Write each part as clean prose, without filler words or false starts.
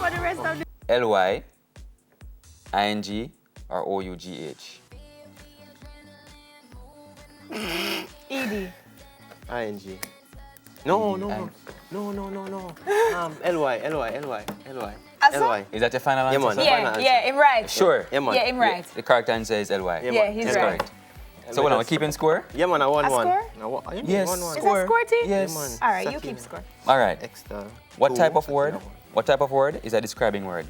for the rest of the... L-Y, I-N-G, or O-U-G-H? E-D. I-N-G. No. L-Y. L-Y. Is that your final answer? Yeah, man. sir? Final Yeah, answer. him right. Sure. Yeah, man. Yeah, him right. The correct answer is L-Y. Yeah, Yeah, man. he's That's right. correct. So what, we're keeping score? Yeah, man, I won A one. score? No, what? Yes. 1-1. Is Score. that score team? Yes. Yeah, man. All right, you Sakina. keep score. All right. Extra. What two. type of word? Sakina one. What type of word is a describing word?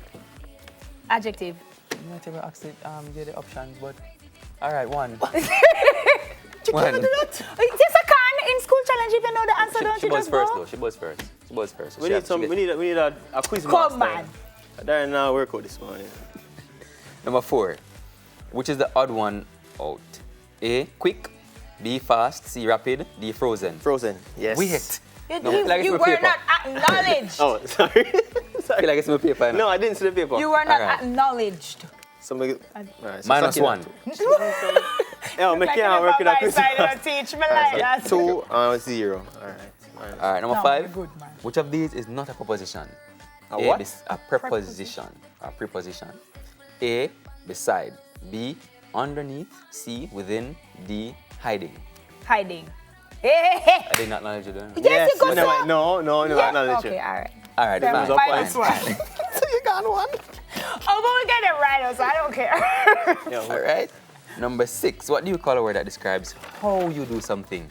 Adjective. You might have asked it, get the options, but all right, one. You can't do that. Yes, I can. In school challenge, if you know the answer, don't She you was just first, go? though. She was first. She was first. We need some. We need a quiz Come, master. man. Darren now work out this morning. Number 4. Which is the odd one out? A, quick. B, fast. C, rapid. D, frozen. Frozen. Yes. Wait. You, No, you- like it's you my were paper. not acknowledged. Oh, sorry. I feel like it's my paper. No, I didn't see the paper. You were not Alright. acknowledged. Somebody. Right, so Minus Sakina 1. Yeah, me can't work with that quiz master. Teach me like that. 2 0. All right. All right, number No, 5. good, man. Which of these is not a preposition? A what? A preposition. A preposition. A, beside. B, underneath. C, within. D, hiding. Hiding. Hey. I did not acknowledge you there. Yes, you got no, some. no, Yeah. acknowledge Okay, you. all right. All right, Then fine. minus Fine. one. So you got one. Oh, but we get it right, so I don't care. Yeah, All right. Number 6. What do you call a word that describes how you do something?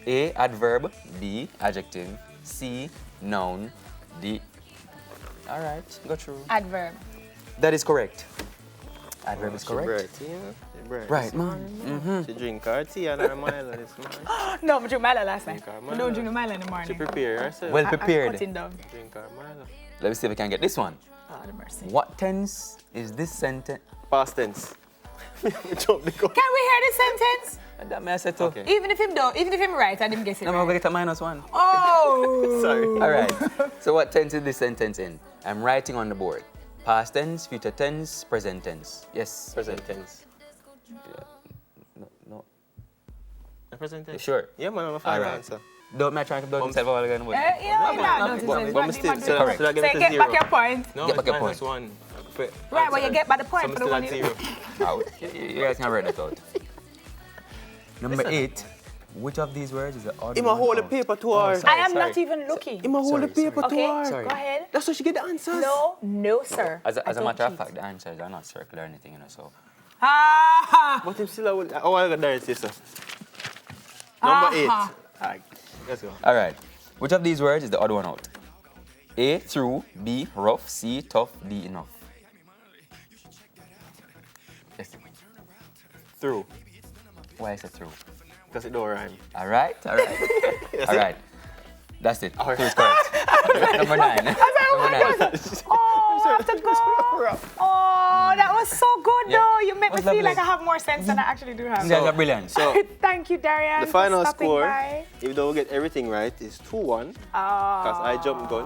A, adverb. B, adjective. C, noun. D. All right, go through. Adverb. That is correct. Adverb is She correct. bright, yeah? She bright. Right, man. She drink her tea and a Milo this morning. No, but you Milo last night. Drink her You don't Milo. drink the Milo in the She morning. prepare herself. Well I'm prepared. cutting down. Drink her Milo. Let me see if we can get this one. Oh, the mercy. What tense is this sentence? Past tense. Jump the gun. Can we hear the sentence? That may I say too. Okay. Even if him right, I didn't guess it No, I'm gonna right. get a -1. Oh. Sorry. All right. So what tense is this sentence in? I'm writing on the board. Past tense, future tense, present tense. Yes. Present tense. No. The present You tense. sure? Yeah, man, I'm a final Alright. answer. Don't me try to doubt myself all again. But still, so So I get you to get zero. back your point. No, Get it's back your minus point. 1. Right, well, you get back the point So I'm for the still one at you... 0. Out. You guys can write that out. Number Listen. 8. Which of these words is the odd Him one a hold the out? paper too hard. I am Sorry. not even looking. Him a hold the Sorry, paper sorry. too Okay, hard. Sorry. go ahead. That's why she get the answers. No, sir. As I a don't matter of cheat. fact, the answers are not circular or anything, you know, so. Ah! But him still would. Oh, I got Darren sister. Number 8. Ah. Alright, let's go. All right. Which of these words is the odd one out? A, through. B, rough. C, tough. D, enough. Yes. Through. Why is it through? Because it don't rhyme. All right. All right. That's it. All right. Through is correct. Number 9. Number 9. Oh, I have to go. Oh, that was so good, Yeah. though. You make me Was feel lovely. like I have more sense than I actually do have. You guys are brilliant. So, Thank you, Darian. the final for stopping score, by. if they don't get everything right, is 2-1. Because I jumped gun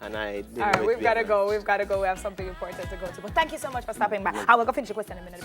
and I didn't All right, wait we've to got to be go. We've got to go. We have something important to go to. But thank you so much for stopping by. I will go finish the question in a minute.